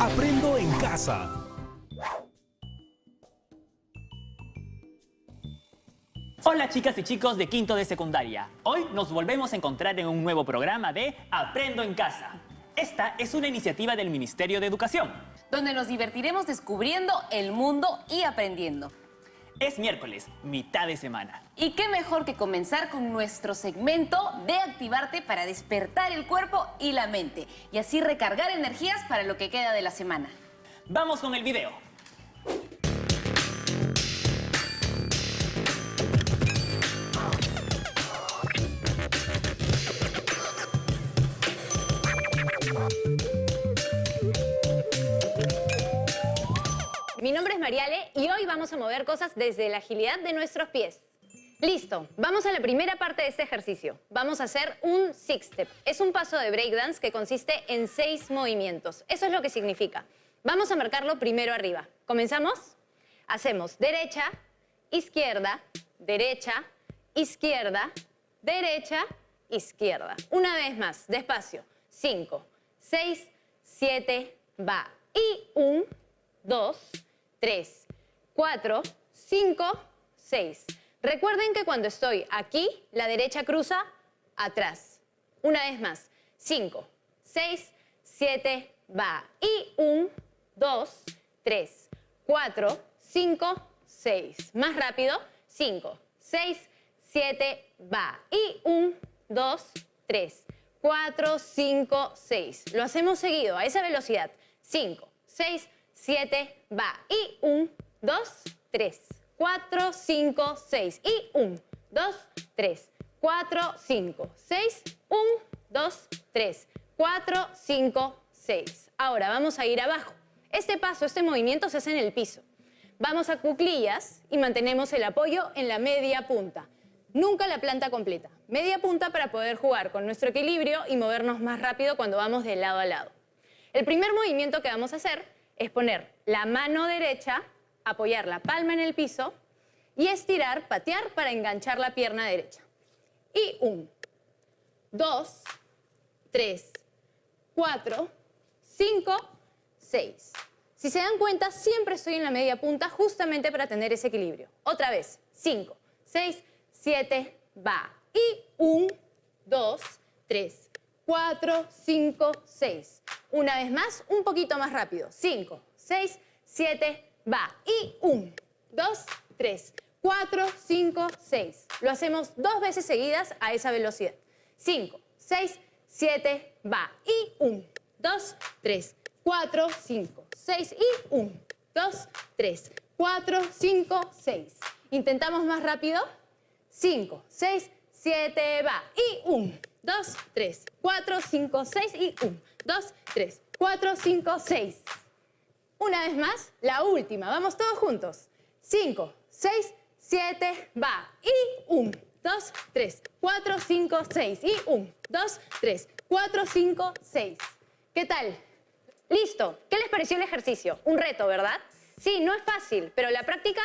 Aprendo en casa. Hola chicas y chicos de quinto de secundaria. Hoy nos volvemos a encontrar en un nuevo programa de Aprendo en Casa. Esta es una iniciativa del Ministerio de Educación. Donde nos divertiremos descubriendo el mundo y aprendiendo. Es miércoles, mitad de semana. Y qué mejor que comenzar con nuestro segmento de Activarte para despertar el cuerpo y la mente. Y así recargar energías para lo que queda de la semana. Vamos con el video. Mi nombre es Mariale y hoy vamos a mover cosas desde la agilidad de nuestros pies. Listo, vamos a la primera parte de este ejercicio. Vamos a hacer un six step. Es un paso de breakdance que consiste en 6 movimientos. Eso es lo que significa. Vamos a marcarlo primero arriba. ¿Comenzamos? Hacemos derecha, izquierda, derecha, izquierda, derecha, izquierda. Una vez más, despacio. 5, 6, 7, va. Y 1, 2, 3, 4, 5, 6. Recuerden que cuando estoy aquí, la derecha cruza atrás. Una vez más. 5, 6, 7, va. Y 1, 2, 3, 4, 5, 6. Más rápido. 5, 6, 7, va. Y 1, 2, 3, 4, 5, 6. Lo hacemos seguido a esa velocidad. 5, 6, 7, va. Y 1, 2, 3, 4, 5, 6. Y 1, 2, 3, 4, 5, 6. 1, 2, 3, 4, 5, 6. Ahora vamos a ir abajo. Este paso, este movimiento se hace en el piso. Vamos a cuclillas y mantenemos el apoyo en la media punta. Nunca la planta completa. Media punta para poder jugar con nuestro equilibrio y movernos más rápido cuando vamos de lado a lado. El primer movimiento que vamos a hacer es poner la mano derecha, apoyar la palma en el piso y estirar, patear para enganchar la pierna derecha. Y 1, 2, 3, 4, 5, 6. Si se dan cuenta, siempre estoy en la media punta justamente para tener ese equilibrio. Otra vez, 5, 6, 7, va. Y 1, 2, 3, 4, 5, 6. Una vez más, un poquito más rápido. 5, 6, 7, va. Y 1, 2, 3, 4, 5, 6. Lo hacemos 2 veces seguidas a esa velocidad. 5, 6, 7, va. Y 1, 2, 3, 4, 5, 6. Y 1, 2, 3, 4, 5, 6. Intentamos más rápido. 5, 6, 7, va. Y 1, 2, 3, 4, 5, 6. Y 1, 2, 3, 4, 5, 6. Una vez más, la última. Vamos todos juntos. 5, 6, 7, va. Y 1, 2, 3, 4, 5, 6. Y 1, 2, 3, 4, 5, 6. ¿Qué tal? Listo. ¿Qué les pareció el ejercicio? Un reto, ¿verdad? Sí, no es fácil, pero la práctica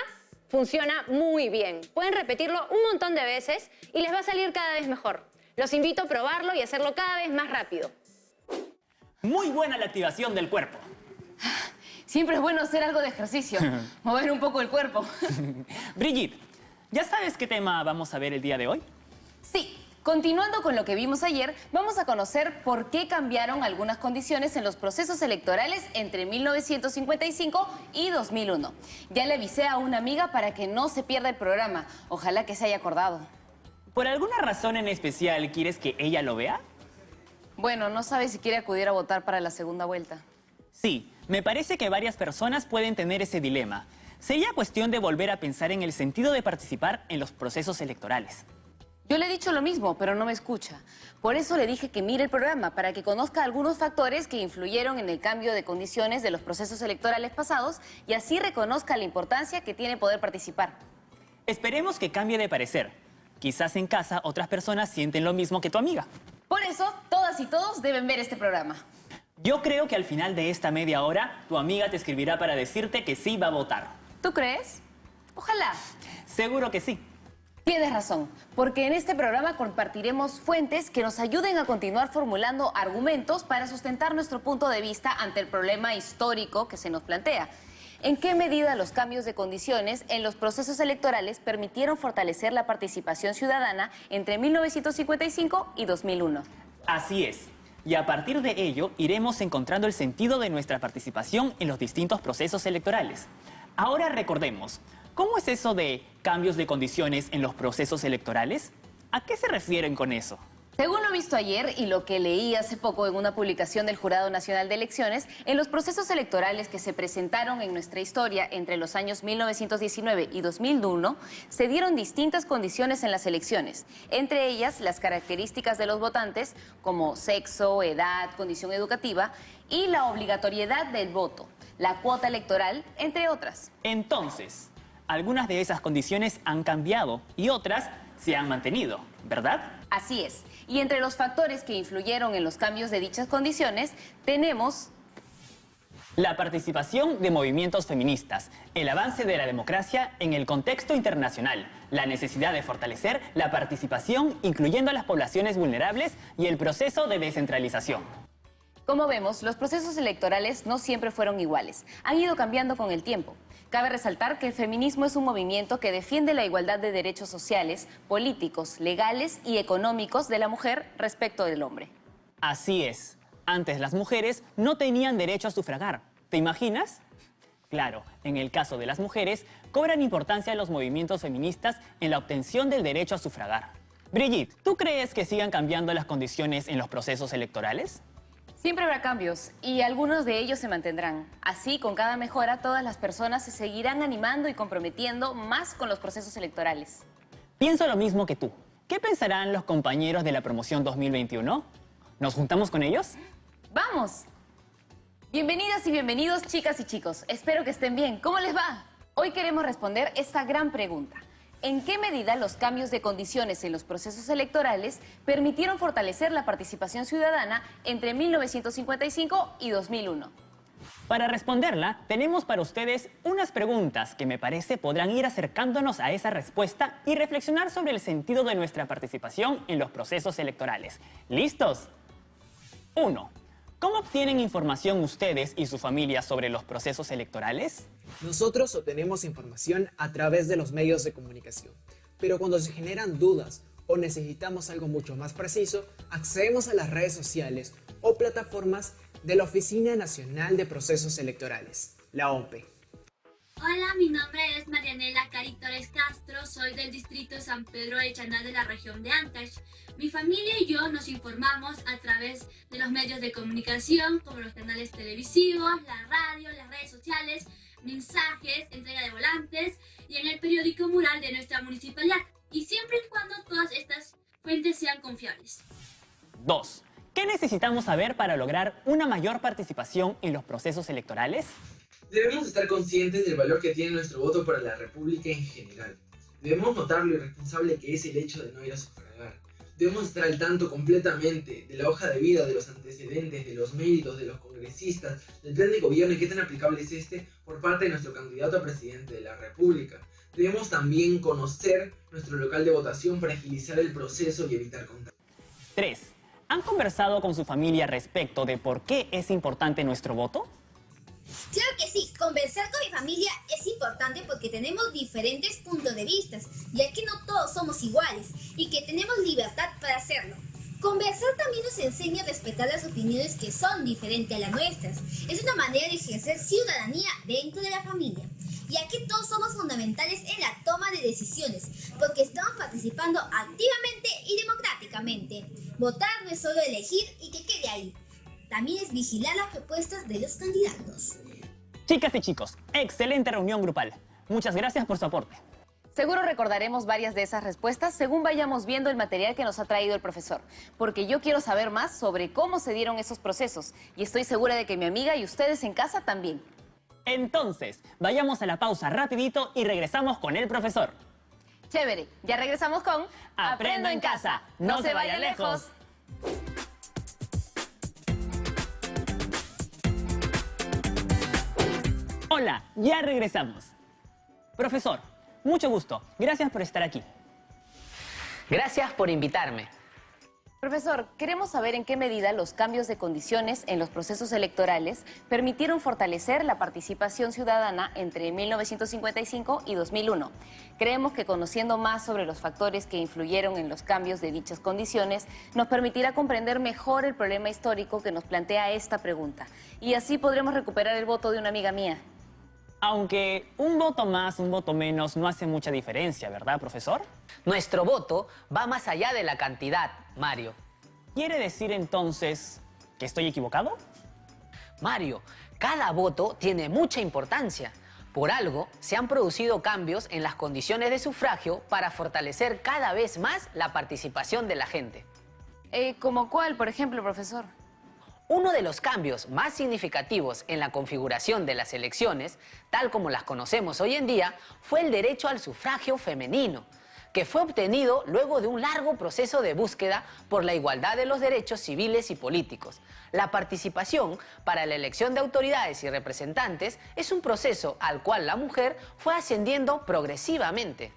funciona muy bien. Pueden repetirlo un montón de veces y les va a salir cada vez mejor. Los invito a probarlo y hacerlo cada vez más rápido. Muy buena la activación del cuerpo. Siempre es bueno hacer algo de ejercicio. Mover un poco el cuerpo. Brigitte, ¿ya sabes qué tema vamos a ver el día de hoy? Sí. Continuando con lo que vimos ayer, vamos a conocer por qué cambiaron algunas condiciones en los procesos electorales entre 1955 y 2001. Ya le avisé a una amiga para que no se pierda el programa. Ojalá que se haya acordado. ¿Por alguna razón en especial quieres que ella lo vea? Bueno, no sabe si quiere acudir a votar para la segunda vuelta. Sí, me parece que varias personas pueden tener ese dilema. Sería cuestión de volver a pensar en el sentido de participar en los procesos electorales. Yo le he dicho lo mismo, pero no me escucha. Por eso le dije que mire el programa, para que conozca algunos factores que influyeron en el cambio de condiciones de los procesos electorales pasados y así reconozca la importancia que tiene poder participar. Esperemos que cambie de parecer. Quizás en casa otras personas sienten lo mismo que tu amiga. Por eso, todas y todos deben ver este programa. Yo creo que al final de esta media hora, tu amiga te escribirá para decirte que sí va a votar. ¿Tú crees? Ojalá. Seguro que sí. Tienes razón, porque en este programa compartiremos fuentes que nos ayuden a continuar formulando argumentos para sustentar nuestro punto de vista ante el problema histórico que se nos plantea. ¿En qué medida los cambios de condiciones en los procesos electorales permitieron fortalecer la participación ciudadana entre 1955 y 2001? Así es. Y a partir de ello, iremos encontrando el sentido de nuestra participación en los distintos procesos electorales. Ahora recordemos, ¿cómo es eso de cambios de condiciones en los procesos electorales? ¿A qué se refieren con eso? Según lo visto ayer y lo que leí hace poco en una publicación del Jurado Nacional de Elecciones, en los procesos electorales que se presentaron en nuestra historia entre los años 1919 y 2001, se dieron distintas condiciones en las elecciones, entre ellas las características de los votantes como sexo, edad, condición educativa y la obligatoriedad del voto, la cuota electoral, entre otras. Entonces, algunas de esas condiciones han cambiado y otras se han mantenido, ¿verdad? Así es. Y entre los factores que influyeron en los cambios de dichas condiciones, tenemos la participación de movimientos feministas, el avance de la democracia en el contexto internacional, la necesidad de fortalecer la participación incluyendo a las poblaciones vulnerables y el proceso de descentralización. Como vemos, los procesos electorales no siempre fueron iguales, han ido cambiando con el tiempo. Cabe resaltar que el feminismo es un movimiento que defiende la igualdad de derechos sociales, políticos, legales y económicos de la mujer respecto del hombre. Así es. Antes las mujeres no tenían derecho a sufragar. ¿Te imaginas? Claro, en el caso de las mujeres, cobran importancia los movimientos feministas en la obtención del derecho a sufragar. Brigitte, ¿tú crees que sigan cambiando las condiciones en los procesos electorales? Siempre habrá cambios y algunos de ellos se mantendrán. Así, con cada mejora, todas las personas se seguirán animando y comprometiendo más con los procesos electorales. Pienso lo mismo que tú. ¿Qué pensarán los compañeros de la promoción 2021? ¿Nos juntamos con ellos? ¡Vamos! Bienvenidas y bienvenidos, chicas y chicos. Espero que estén bien. ¿Cómo les va? Hoy queremos responder esta gran pregunta. ¿En qué medida los cambios de condiciones en los procesos electorales permitieron fortalecer la participación ciudadana entre 1955 y 2001? Para responderla, tenemos para ustedes unas preguntas que me parece podrán ir acercándonos a esa respuesta y reflexionar sobre el sentido de nuestra participación en los procesos electorales. ¿Listos? 1. ¿Cómo obtienen información ustedes y su familia sobre los procesos electorales? Nosotros obtenemos información a través de los medios de comunicación, pero cuando se generan dudas o necesitamos algo mucho más preciso, accedemos a las redes sociales o plataformas de la Oficina Nacional de Procesos Electorales, la OPE. Hola, mi nombre es Marianela Cari Torres Castro, soy del distrito de San Pedro de Chaná de la región de Ancash. Mi familia y yo nos informamos a través de los medios de comunicación como los canales televisivos, la radio, las redes sociales, mensajes, entrega de volantes y en el periódico mural de nuestra municipalidad, y siempre y cuando todas estas fuentes sean confiables. 2. ¿Qué necesitamos saber para lograr una mayor participación en los procesos electorales? Debemos estar conscientes del valor que tiene nuestro voto para la República en general. Debemos notar lo irresponsable que es el hecho de no ir a sufragar. Debemos estar al tanto completamente de la hoja de vida, de los antecedentes, de los méritos, de los congresistas, del plan de gobierno y qué tan aplicable es este por parte de nuestro candidato a presidente de la República. Debemos también conocer nuestro local de votación para agilizar el proceso y evitar contagios. 3. ¿Han conversado con su familia respecto de por qué es importante nuestro voto? Claro que sí, conversar con mi familia es importante porque tenemos diferentes puntos de vista, ya que no todos somos iguales y que tenemos libertad para hacerlo. Conversar también nos enseña a respetar las opiniones que son diferentes a las nuestras. Es una manera de ejercer ciudadanía dentro de la familia, ya que todos somos fundamentales en la toma de decisiones, porque estamos participando activamente y democráticamente. Votar no es solo elegir y que quede ahí. También es vigilar las propuestas de los candidatos. Chicas y chicos, excelente reunión grupal. Muchas gracias por su aporte. Seguro recordaremos varias de esas respuestas según vayamos viendo el material que nos ha traído el profesor, porque yo quiero saber más sobre cómo se dieron esos procesos y estoy segura de que mi amiga y ustedes en casa también. Entonces, vayamos a la pausa rapidito y regresamos con el profesor. Chévere, ya regresamos con Aprendo en casa, no se vaya lejos. Hola, ya regresamos. Profesor, mucho gusto. Gracias por estar aquí. Gracias por invitarme. Profesor, queremos saber en qué medida los cambios de condiciones en los procesos electorales permitieron fortalecer la participación ciudadana entre 1955 y 2001. Creemos que conociendo más sobre los factores que influyeron en los cambios de dichas condiciones nos permitirá comprender mejor el problema histórico que nos plantea esta pregunta. Y así podremos recuperar el voto de una amiga mía. Aunque un voto más, un voto menos no hace mucha diferencia, ¿verdad, profesor? Nuestro voto va más allá de la cantidad, Mario. ¿Quiere decir entonces que estoy equivocado? Mario, cada voto tiene mucha importancia. Por algo, se han producido cambios en las condiciones de sufragio para fortalecer cada vez más la participación de la gente. ¿Cómo cuál, por ejemplo, profesor? Uno de los cambios más significativos en la configuración de las elecciones, tal como las conocemos hoy en día, fue el derecho al sufragio femenino, que fue obtenido luego de un largo proceso de búsqueda por la igualdad de los derechos civiles y políticos. La participación para la elección de autoridades y representantes es un proceso al cual la mujer fue ascendiendo progresivamente.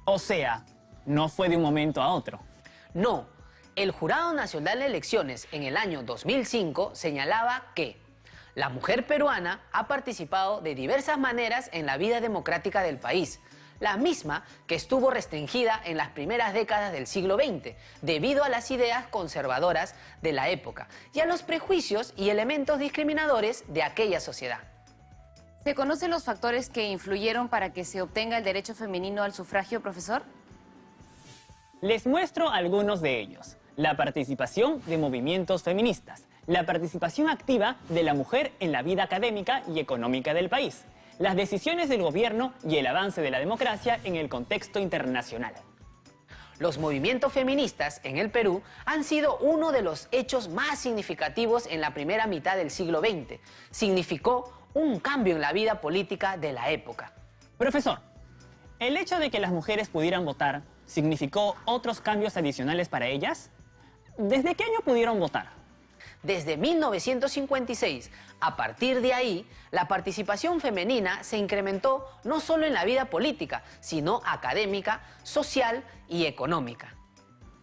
O sea, no fue de un momento a otro. No. El Jurado Nacional de Elecciones en el año 2005 señalaba que la mujer peruana ha participado de diversas maneras en la vida democrática del país, la misma que estuvo restringida en las primeras décadas del siglo XX, debido a las ideas conservadoras de la época y a los prejuicios y elementos discriminadores de aquella sociedad. ¿Se conocen los factores que influyeron para que se obtenga el derecho femenino al sufragio, profesor? Les muestro algunos de ellos. La participación de movimientos feministas, la participación activa de la mujer en la vida académica y económica del país, las decisiones del gobierno y el avance de la democracia en el contexto internacional. Los movimientos feministas en el Perú han sido uno de los hechos más significativos en la primera mitad del siglo XX. Significó un cambio en la vida política de la época. Profesor, ¿el hecho de que las mujeres pudieran votar significó otros cambios adicionales para ellas? ¿Desde qué año pudieron votar? Desde 1956. A partir de ahí, la participación femenina se incrementó no solo en la vida política, sino académica, social y económica.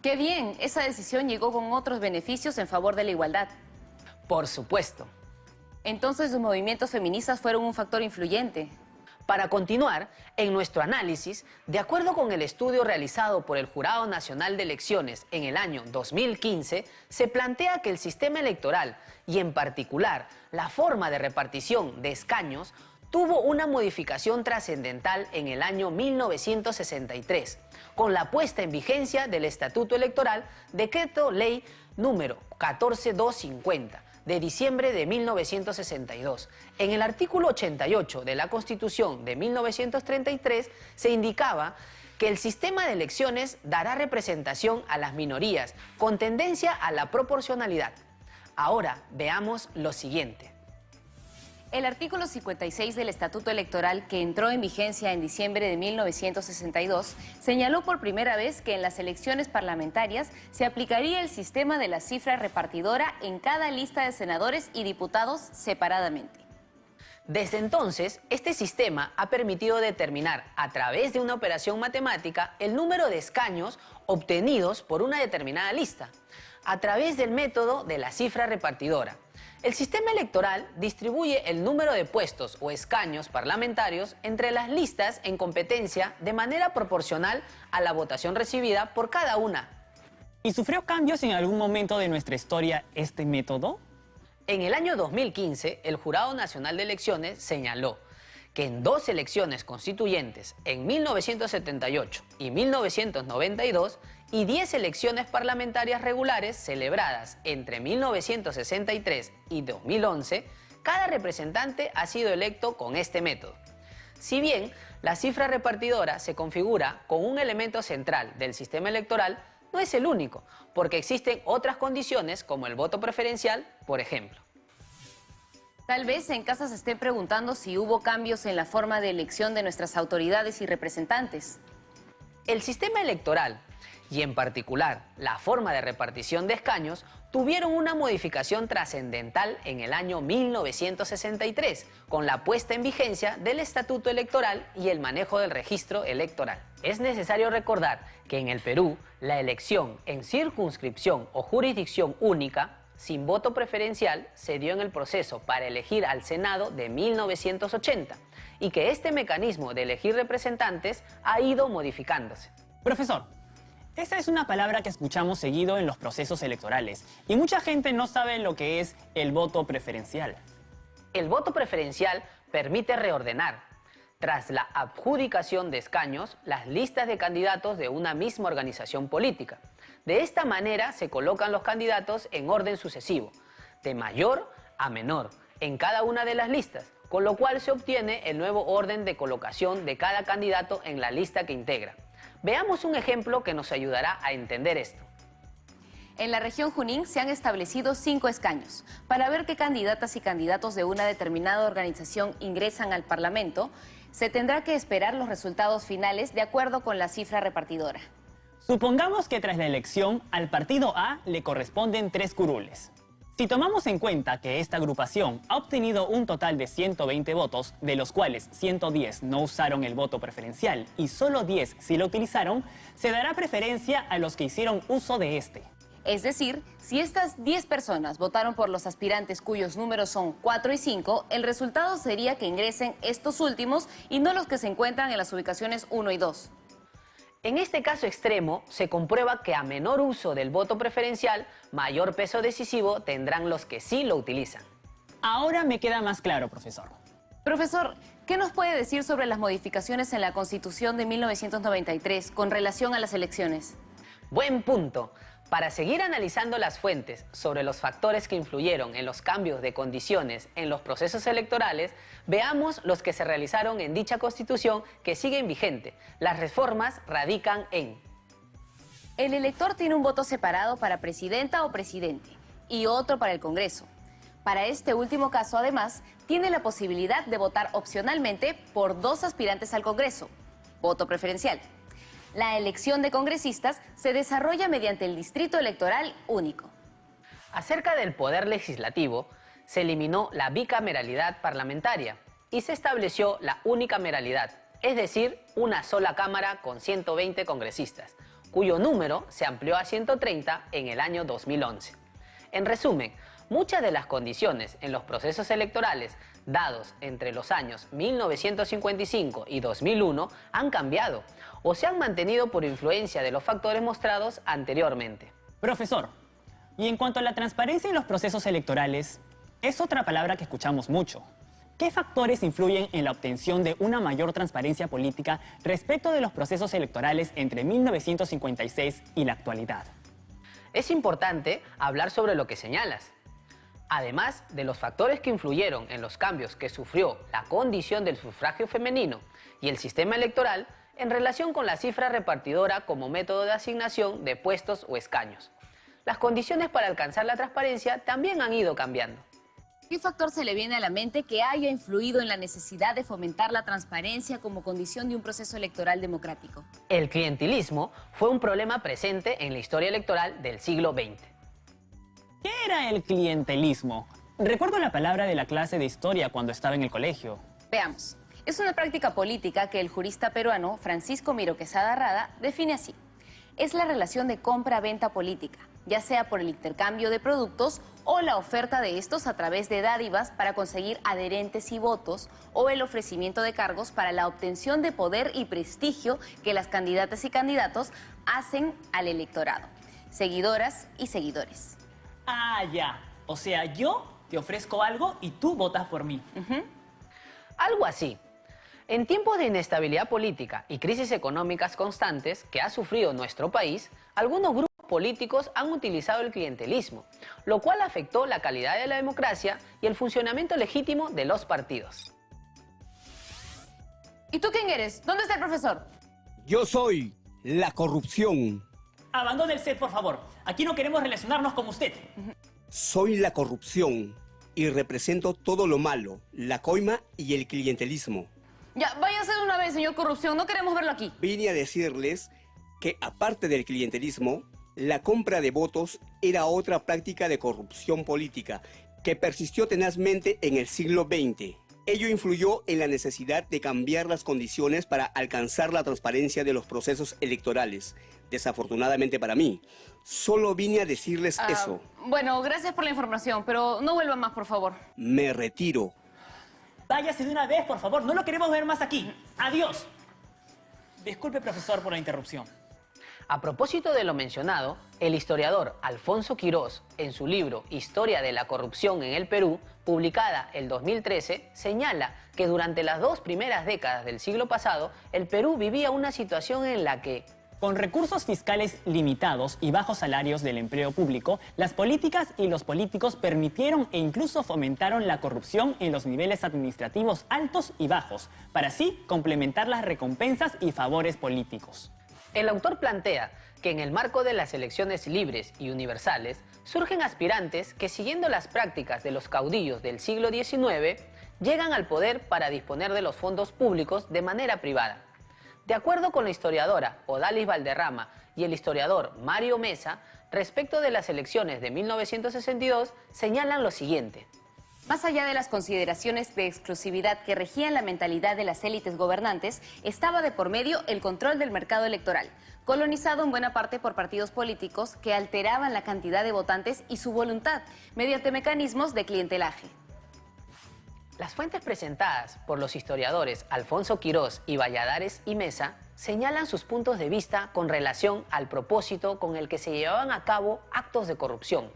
¡Qué bien! Esa decisión llegó con otros beneficios en favor de la igualdad. Por supuesto. Entonces los movimientos feministas fueron un factor influyente. Para continuar, en nuestro análisis, de acuerdo con el estudio realizado por el Jurado Nacional de Elecciones en el año 2015, se plantea que el sistema electoral, y en particular la forma de repartición de escaños, tuvo una modificación trascendental en el año 1963, con la puesta en vigencia del Estatuto Electoral, Decreto Ley número 14250, de diciembre de 1962. En el artículo 88 de la Constitución de 1933 se indicaba que el sistema de elecciones dará representación a las minorías con tendencia a la proporcionalidad. Ahora veamos lo siguiente. El artículo 56 del Estatuto Electoral, que entró en vigencia en diciembre de 1962, señaló por primera vez que en las elecciones parlamentarias se aplicaría el sistema de la cifra repartidora en cada lista de senadores y diputados separadamente. Desde entonces, este sistema ha permitido determinar a través de una operación matemática el número de escaños obtenidos por una determinada lista, a través del método de la cifra repartidora. El sistema electoral distribuye el número de puestos o escaños parlamentarios entre las listas en competencia de manera proporcional a la votación recibida por cada una. ¿Y sufrió cambios en algún momento de nuestra historia este método? En el año 2015, el Jurado Nacional de Elecciones señaló que en dos elecciones constituyentes, en 1978 y 1992, y 10 elecciones parlamentarias regulares celebradas entre 1963 y 2011, cada representante ha sido electo con este método. Si bien la cifra repartidora se configura con un elemento central del sistema electoral, no es el único, porque existen otras condiciones como el voto preferencial, por ejemplo. Tal vez en casa se estén preguntando si hubo cambios en la forma de elección de nuestras autoridades y representantes. El sistema electoral, y en particular la forma de repartición de escaños, tuvieron una modificación trascendental en el año 1963, con la puesta en vigencia del Estatuto Electoral y el manejo del registro electoral. Es necesario recordar que en el Perú, la elección en circunscripción o jurisdicción única, sin voto preferencial, se dio en el proceso para elegir al Senado de 1980, y que este mecanismo de elegir representantes ha ido modificándose. Profesor, esta es una palabra que escuchamos seguido en los procesos electorales y mucha gente no sabe lo que es el voto preferencial. El voto preferencial permite reordenar, tras la adjudicación de escaños, las listas de candidatos de una misma organización política. De esta manera se colocan los candidatos en orden sucesivo, de mayor a menor, en cada una de las listas, con lo cual se obtiene el nuevo orden de colocación de cada candidato en la lista que integra. Veamos un ejemplo que nos ayudará a entender esto. En la región Junín se han establecido 5 escaños. Para ver qué candidatas y candidatos de una determinada organización ingresan al Parlamento, se tendrá que esperar los resultados finales de acuerdo con la cifra repartidora. Supongamos que tras la elección al partido A le corresponden 3 curules. Si tomamos en cuenta que esta agrupación ha obtenido un total de 120 votos, de los cuales 110 no usaron el voto preferencial y solo 10 sí lo utilizaron, se dará preferencia a los que hicieron uso de este. Es decir, si estas 10 personas votaron por los aspirantes cuyos números son 4 y 5, el resultado sería que ingresen estos últimos y no los que se encuentran en las ubicaciones 1 y 2. En este caso extremo, se comprueba que a menor uso del voto preferencial, mayor peso decisivo tendrán los que sí lo utilizan. Ahora me queda más claro, profesor. Profesor, ¿qué nos puede decir sobre las modificaciones en la Constitución de 1993 con relación a las elecciones? Buen punto. Para seguir analizando las fuentes sobre los factores que influyeron en los cambios de condiciones en los procesos electorales, veamos los que se realizaron en dicha Constitución que siguen vigente. Las reformas radican en: el elector tiene un voto separado para presidenta o presidente y otro para el Congreso. Para este último caso, además, tiene la posibilidad de votar opcionalmente por 2 aspirantes al Congreso, voto preferencial. La elección de congresistas se desarrolla mediante el distrito electoral único. Acerca del poder legislativo, se eliminó la bicameralidad parlamentaria y se estableció la unicameralidad, es decir, una sola cámara con 120 congresistas, cuyo número se amplió a 130 en el año 2011. En resumen, muchas de las condiciones en los procesos electorales dados entre los años 1955 y 2001 han cambiado o se han mantenido por influencia de los factores mostrados anteriormente. Profesor, y en cuanto a la transparencia en los procesos electorales, es otra palabra que escuchamos mucho. ¿Qué factores influyen en la obtención de una mayor transparencia política respecto de los procesos electorales entre 1956 y la actualidad? Es importante hablar sobre lo que señalas. Además de los factores que influyeron en los cambios que sufrió la condición del sufragio femenino y el sistema electoral en relación con la cifra repartidora como método de asignación de puestos o escaños. Las condiciones para alcanzar la transparencia también han ido cambiando. ¿Qué factor se le viene a la mente que haya influido en la necesidad de fomentar la transparencia como condición de un proceso electoral democrático? El clientelismo fue un problema presente en la historia electoral del siglo XX. ¿Qué era el clientelismo? Recuerdo la palabra de la clase de historia cuando estaba en el colegio. Veamos. Es una práctica política que el jurista peruano Francisco Miro Quesada Rada define así. Es la relación de compra-venta política, ya sea por el intercambio de productos o la oferta de estos a través de dádivas para conseguir adherentes y votos o el ofrecimiento de cargos para la obtención de poder y prestigio que las candidatas y candidatos hacen al electorado, seguidoras y seguidores. Ah, ya. O sea, yo te ofrezco algo y tú votas por mí. Algo así. En tiempos de inestabilidad política y crisis económicas constantes que ha sufrido nuestro país, algunos grupos políticos han utilizado el clientelismo, lo cual afectó la calidad de la democracia y el funcionamiento legítimo de los partidos. ¿Y tú quién eres? ¿Dónde está el profesor? Yo soy la corrupción. Abandone el set, por favor. Aquí no queremos relacionarnos con usted. Soy la corrupción y represento todo lo malo, la coima y el clientelismo. Ya, váyase de una vez, señor corrupción. No queremos verlo aquí. Vine a decirles que aparte del clientelismo, La compra de votos era otra práctica de corrupción política que persistió tenazmente en el siglo XX. Ello influyó en la necesidad de cambiar las condiciones para alcanzar la transparencia de los procesos electorales. Desafortunadamente para mí, solo vine a decirles eso. Bueno, gracias por la información, pero no vuelva más, por favor. Me retiro. Váyase de una vez, por favor. No lo queremos ver más aquí. Adiós. Disculpe, profesor, por la interrupción. A propósito de lo mencionado, el historiador Alfonso Quirós, en su libro Historia de la corrupción en el Perú, publicada el 2013, señala que durante las 2 primeras décadas del siglo pasado, el Perú vivía una situación en la que, con recursos fiscales limitados y bajos salarios del empleo público, las políticas y los políticos permitieron e incluso fomentaron la corrupción en los niveles administrativos altos y bajos, para así complementar las recompensas y favores políticos. el autor plantea que en el marco de las elecciones libres y universales surgen aspirantes que, siguiendo las prácticas de los caudillos del siglo XIX, llegan al poder para disponer de los fondos públicos de manera privada. De acuerdo con la historiadora Odalis Valderrama y el historiador Mario Mesa, respecto de las elecciones de 1962, señalan lo siguiente. Más allá de las consideraciones de exclusividad que regían la mentalidad de las élites gobernantes, estaba de por medio el control del mercado electoral, colonizado en buena parte por partidos políticos que alteraban la cantidad de votantes y su voluntad mediante mecanismos de clientelaje. Las fuentes presentadas por los historiadores Alfonso Quirós y Valladares y Mesa señalan sus puntos de vista con relación al propósito con el que se llevaban a cabo actos de corrupción.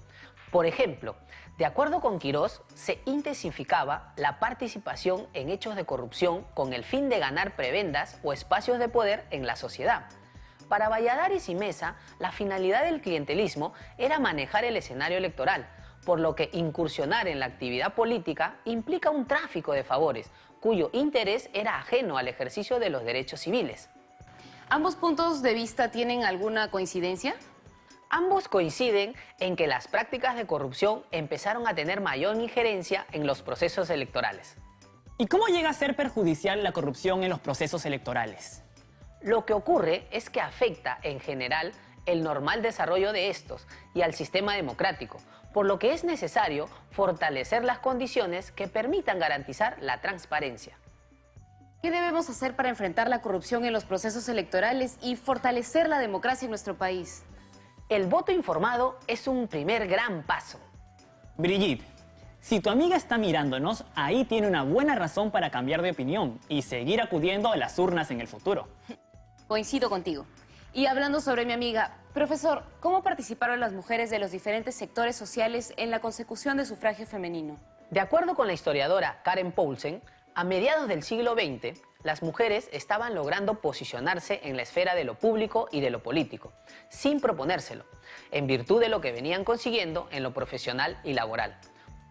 Por ejemplo, de acuerdo con Quirós, se intensificaba la participación en hechos de corrupción con el fin de ganar prebendas o espacios de poder en la sociedad. Para Valladares y Mesa, la finalidad del clientelismo era manejar el escenario electoral, por lo que incursionar en la actividad política implica un tráfico de favores, cuyo interés era ajeno al ejercicio de los derechos civiles. ¿Ambos puntos de vista tienen alguna coincidencia? Ambos coinciden en que las prácticas de corrupción empezaron a tener mayor injerencia en los procesos electorales. ¿Y cómo llega a ser perjudicial la corrupción en los procesos electorales? Lo que ocurre es que afecta en general el normal desarrollo de estos y al sistema democrático, por lo que es necesario fortalecer las condiciones que permitan garantizar la transparencia. ¿Qué debemos hacer para enfrentar la corrupción en los procesos electorales y fortalecer la democracia en nuestro país? El voto informado es un primer gran paso. Brigitte, si tu amiga está mirándonos, ahí tiene una buena razón para cambiar de opinión y seguir acudiendo a las urnas en el futuro. Coincido contigo. Y hablando sobre mi amiga, profesor, ¿cómo participaron las mujeres de los diferentes sectores sociales en la consecución de sufragio femenino? De acuerdo con la historiadora Karen Poulsen, a mediados del siglo XX, las mujeres estaban logrando posicionarse en la esfera de lo público y de lo político, sin proponérselo, en virtud de lo que venían consiguiendo en lo profesional y laboral.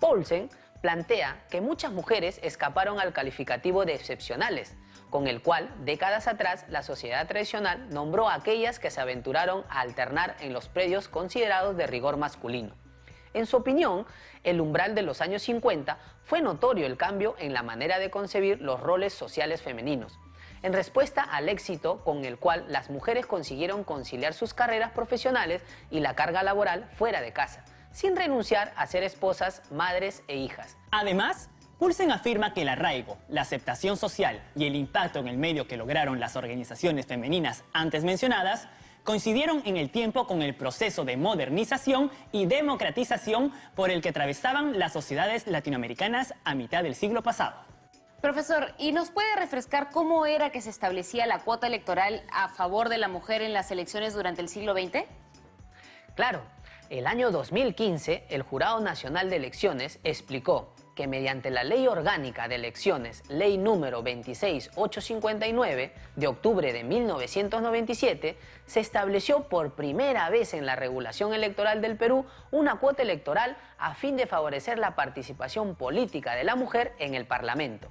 Poulsen plantea que muchas mujeres escaparon al calificativo de excepcionales, con el cual, décadas atrás, la sociedad tradicional nombró a aquellas que se aventuraron a alternar en los predios considerados de rigor masculino. En su opinión, el umbral de los años 50 fue notorio el cambio en la manera de concebir los roles sociales femeninos, en respuesta al éxito con el cual las mujeres consiguieron conciliar sus carreras profesionales y la carga laboral fuera de casa, sin renunciar a ser esposas, madres e hijas. Además, Poulsen afirma que el arraigo, la aceptación social y el impacto en el medio que lograron las organizaciones femeninas antes mencionadas coincidieron en el tiempo con el proceso de modernización y democratización por el que atravesaban las sociedades latinoamericanas a mitad del siglo pasado. Profesor, ¿y nos puede refrescar cómo era que se establecía la cuota electoral a favor de la mujer en las elecciones durante el siglo XX? Claro, el año 2015, el Jurado Nacional de Elecciones explicó que mediante la Ley Orgánica de Elecciones, Ley número 26859, de octubre de 1997, se estableció por primera vez en la regulación electoral del Perú una cuota electoral a fin de favorecer la participación política de la mujer en el Parlamento.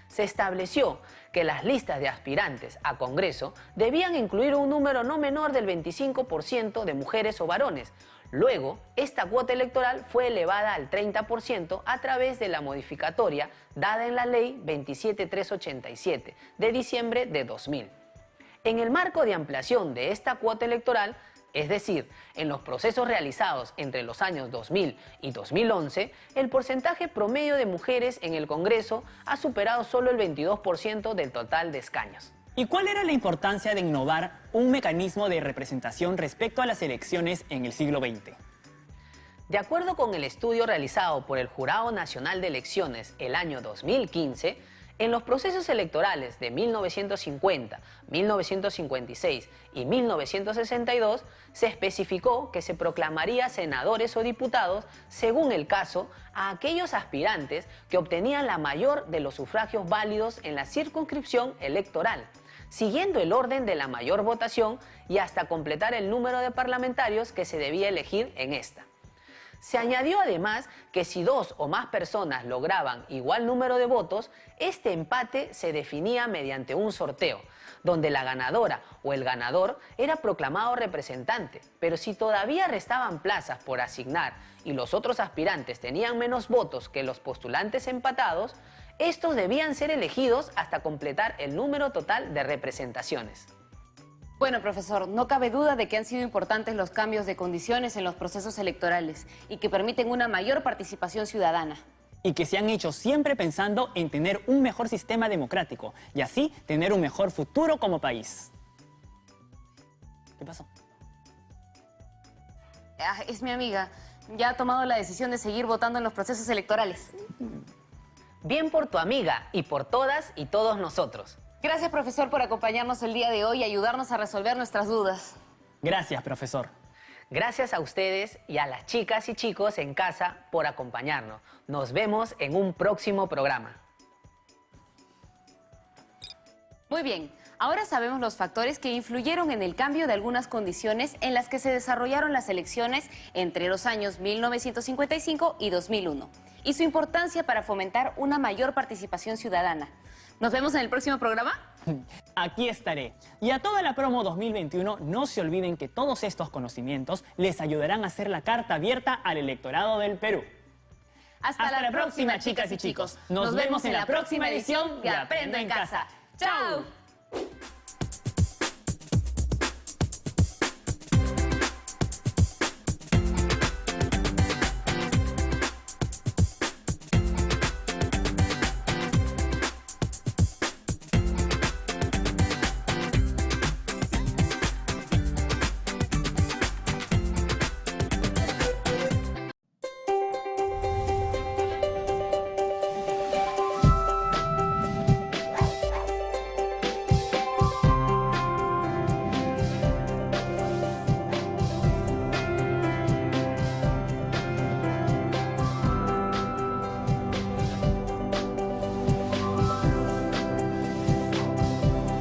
Se estableció que las listas de aspirantes a Congreso debían incluir un número no menor del 25% de mujeres o varones. Luego, esta cuota electoral fue elevada al 30% a través de la modificatoria dada en la Ley 27387 de diciembre de 2000. En el marco de ampliación de esta cuota electoral, Es decir, en los procesos realizados entre los años 2000 y 2011, el porcentaje promedio de mujeres en el Congreso ha superado solo el 22% del total de escaños. ¿Y cuál era la importancia de innovar un mecanismo de representación respecto a las elecciones en el siglo XX? De acuerdo con el estudio realizado por el Jurado Nacional de Elecciones el año 2015, en los procesos electorales de 1950, 1956 y 1962 se especificó que se proclamaría senadores o diputados, según el caso, a aquellos aspirantes que obtenían la mayor de los sufragios válidos en la circunscripción electoral, siguiendo el orden de la mayor votación y hasta completar el número de parlamentarios que se debía elegir en esta. Se añadió además que si dos o más personas lograban igual número de votos, este empate se definía mediante un sorteo, donde la ganadora o el ganador era proclamado representante, pero si todavía restaban plazas por asignar y los otros aspirantes tenían menos votos que los postulantes empatados, estos debían ser elegidos hasta completar el número total de representaciones. Bueno, profesor, no cabe duda de que han sido importantes los cambios de condiciones en los procesos electorales y que permiten una mayor participación ciudadana. Y que se han hecho siempre pensando en tener un mejor sistema democrático y así tener un mejor futuro como país. ¿Qué pasó? Es mi amiga. Ya ha tomado la decisión de seguir votando en los procesos electorales. Bien por tu amiga y por todas y todos nosotros. Gracias, profesor, por acompañarnos el día de hoy y ayudarnos a resolver nuestras dudas. Gracias, profesor. Gracias a ustedes y a las chicas y chicos en casa por acompañarnos. Nos vemos en un próximo programa. Muy bien, ahora sabemos los factores que influyeron en el cambio de algunas condiciones en las que se desarrollaron las elecciones entre los años 1955 y 2001 y su importancia para fomentar una mayor participación ciudadana. ¿Nos vemos en el próximo programa? Aquí estaré. Y a toda la promo 2021, no se olviden que todos estos conocimientos les ayudarán a hacer la carta abierta al electorado del Perú. Hasta la próxima, chicas y chicos. Nos vemos en la próxima edición de Aprendo en Casa. ¡Chao!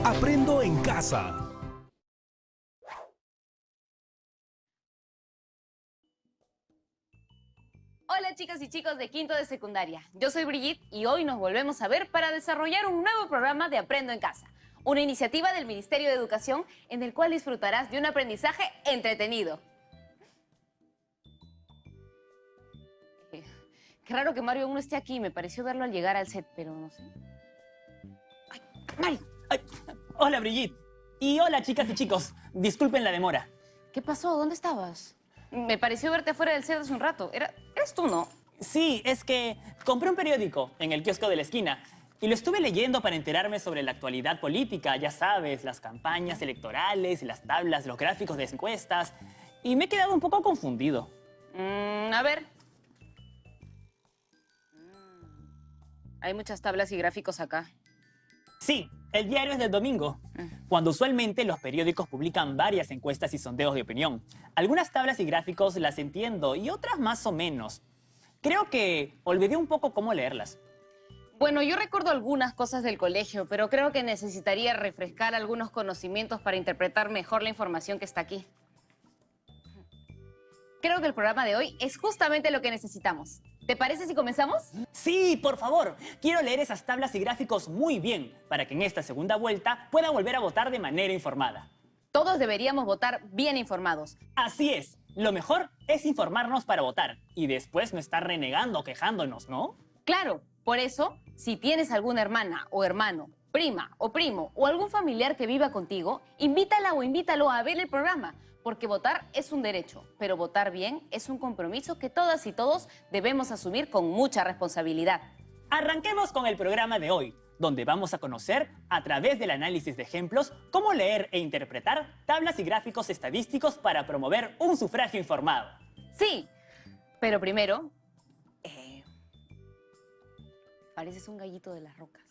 Aprendo en Casa. Hola, chicas y chicos de quinto de secundaria. Yo soy Brigitte y hoy nos volvemos a ver para desarrollar un nuevo programa de Aprendo en Casa, una iniciativa del Ministerio de Educación en el cual disfrutarás de un aprendizaje entretenido. Qué raro que Mario aún no esté aquí, me pareció verlo al llegar al set, pero no sé. ¡Ay, Mario! Ay, hola, Brigitte. Y hola, chicas y chicos. Disculpen la demora. ¿Qué pasó? ¿Dónde estabas? Me pareció verte afuera del set hace un rato. ¿Eres tú, no? Sí, es que compré un periódico en el kiosco de la esquina y lo estuve leyendo para enterarme sobre la actualidad política, ya sabes, las campañas electorales, las tablas, los gráficos de encuestas, y me he quedado un poco confundido. A ver. Hay muchas tablas y gráficos acá. Sí, el diario es del domingo, cuando usualmente los periódicos publican varias encuestas y sondeos de opinión. Algunas tablas y gráficos las entiendo y otras más o menos. Creo que olvidé un poco cómo leerlas. Bueno, yo recuerdo algunas cosas del colegio, pero creo que necesitaría refrescar algunos conocimientos para interpretar mejor la información que está aquí. Creo que el programa de hoy es justamente lo que necesitamos. ¿Te parece si comenzamos? Sí, por favor. Quiero leer esas tablas y gráficos muy bien para que en esta segunda vuelta pueda volver a votar de manera informada. Todos deberíamos votar bien informados. Así es. Lo mejor es informarnos para votar y después no estar renegando o quejándonos, ¿no? Claro, por eso, si tienes alguna hermana o hermano, prima o primo o algún familiar que viva contigo, invítala o invítalo a ver el programa, porque votar es un derecho, pero votar bien es un compromiso que todas y todos debemos asumir con mucha responsabilidad. Arranquemos con el programa de hoy, donde vamos a conocer, a través del análisis de ejemplos, cómo leer e interpretar tablas y gráficos estadísticos para promover un sufragio informado. Sí, pero primero... pareces un gallito de las rocas.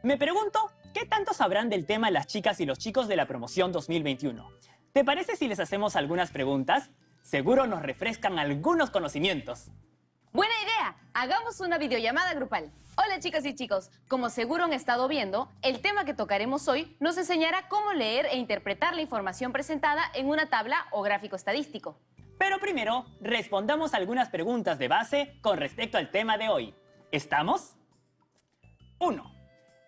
Me pregunto, ¿qué tanto sabrán del tema las chicas y los chicos de la promoción 2021? ¿Te parece si les hacemos algunas preguntas? Seguro nos refrescan algunos conocimientos. ¡Buena idea! Hagamos una videollamada grupal. Hola chicas y chicos, como seguro han estado viendo, el tema que tocaremos hoy nos enseñará cómo leer e interpretar la información presentada en una tabla o gráfico estadístico. Pero primero, respondamos algunas preguntas de base con respecto al tema de hoy. ¿Estamos? 1.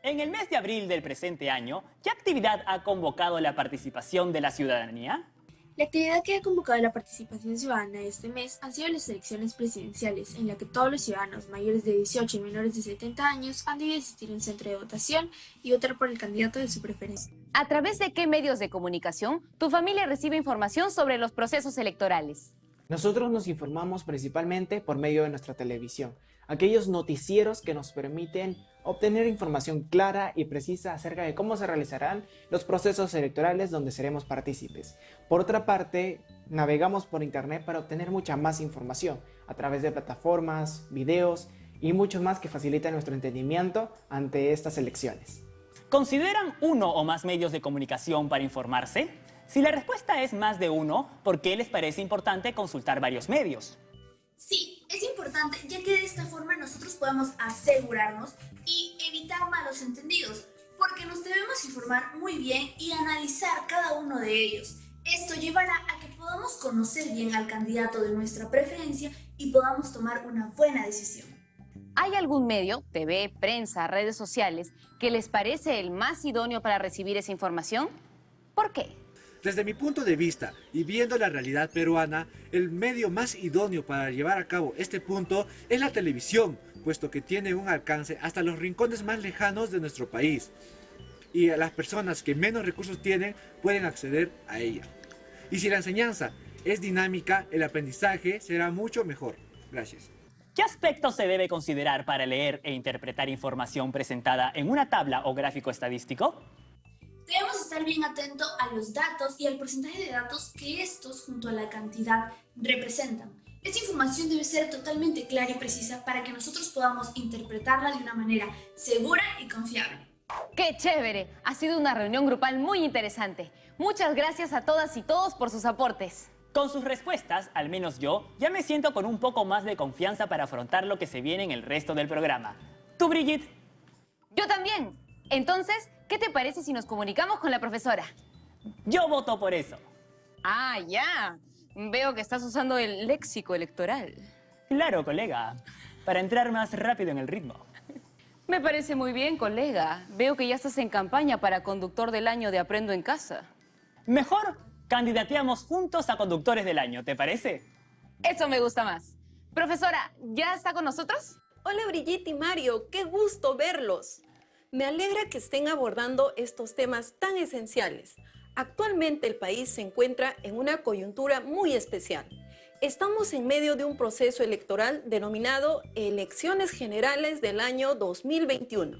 En el mes de abril del presente año, ¿qué actividad ha convocado la participación de la ciudadanía? La actividad que ha convocado la participación ciudadana este mes han sido las elecciones presidenciales, en la que todos los ciudadanos mayores de 18 y menores de 70 años han debido asistir a un centro de votación y votar por el candidato de su preferencia. ¿A través de qué medios de comunicación tu familia recibe información sobre los procesos electorales? Nosotros nos informamos principalmente por medio de nuestra televisión, aquellos noticieros que nos permiten obtener información clara y precisa acerca de cómo se realizarán los procesos electorales donde seremos partícipes. Por otra parte, navegamos por internet para obtener mucha más información a través de plataformas, videos y mucho más que facilitan nuestro entendimiento ante estas elecciones. ¿Consideran uno o más medios de comunicación para informarse? Si la respuesta es más de uno, ¿por qué les parece importante consultar varios medios? Sí, es importante, ya que de esta forma nosotros podemos asegurarnos y evitar malos entendidos, porque nos debemos informar muy bien y analizar cada uno de ellos. Esto llevará a que podamos conocer bien al candidato de nuestra preferencia y podamos tomar una buena decisión. ¿Hay algún medio, TV, prensa, redes sociales, que les parece el más idóneo para recibir esa información? ¿Por qué? Desde mi punto de vista y viendo la realidad peruana, el medio más idóneo para llevar a cabo este punto es la televisión, puesto que tiene un alcance hasta los rincones más lejanos de nuestro país. Y las personas que menos recursos tienen pueden acceder a ella. Y si la enseñanza es dinámica, el aprendizaje será mucho mejor. Gracias. ¿Qué aspectos se debe considerar para leer e interpretar información presentada en una tabla o gráfico estadístico? Debemos estar bien atentos a los datos y al porcentaje de datos que estos, junto a la cantidad, representan. Esta información debe ser totalmente clara y precisa para que nosotros podamos interpretarla de una manera segura y confiable. ¡Qué chévere! Ha sido una reunión grupal muy interesante. Muchas gracias a todas y todos por sus aportes. Con sus respuestas, al menos yo, ya me siento con un poco más de confianza para afrontar lo que se viene en el resto del programa. ¿Tú, Brigitte? Yo también. Entonces, ¿qué te parece si nos comunicamos con la profesora? Yo voto por eso. Ah, ya. Veo que estás usando el léxico electoral. Claro, colega. Para entrar más rápido en el ritmo. Me parece muy bien, colega. Veo que ya estás en campaña para conductor del año de Aprendo en Casa. Mejor candidateamos juntos a conductores del año, ¿te parece? Eso me gusta más. Profesora, ¿ya está con nosotros? Hola Brigitte y Mario, qué gusto verlos. Me alegra que estén abordando estos temas tan esenciales. Actualmente el país se encuentra en una coyuntura muy especial. Estamos en medio de un proceso electoral denominado Elecciones Generales del año 2021,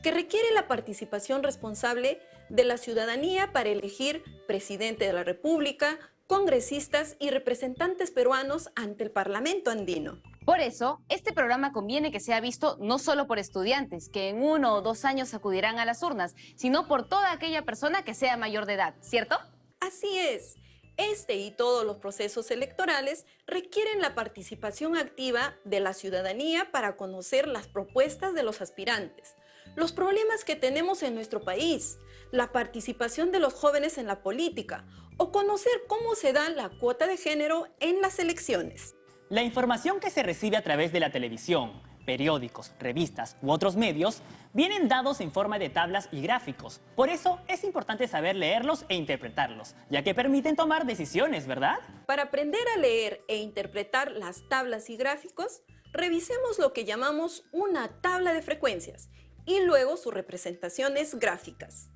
que requiere la participación responsable de la ciudadanía para elegir presidente de la República, congresistas y representantes peruanos ante el Parlamento andino. Por eso, este programa conviene que sea visto no solo por estudiantes, que en 1 o 2 años acudirán a las urnas, sino por toda aquella persona que sea mayor de edad, ¿cierto? Así es. Este y todos los procesos electorales requieren la participación activa de la ciudadanía para conocer las propuestas de los aspirantes, los problemas que tenemos en nuestro país, la participación de los jóvenes en la política o conocer cómo se da la cuota de género en las elecciones. La información que se recibe a través de la televisión, periódicos, revistas u otros medios vienen dados en forma de tablas y gráficos. Por eso es importante saber leerlos e interpretarlos, ya que permiten tomar decisiones, ¿verdad? Para aprender a leer e interpretar las tablas y gráficos, revisemos lo que llamamos una tabla de frecuencias y luego sus representaciones gráficas.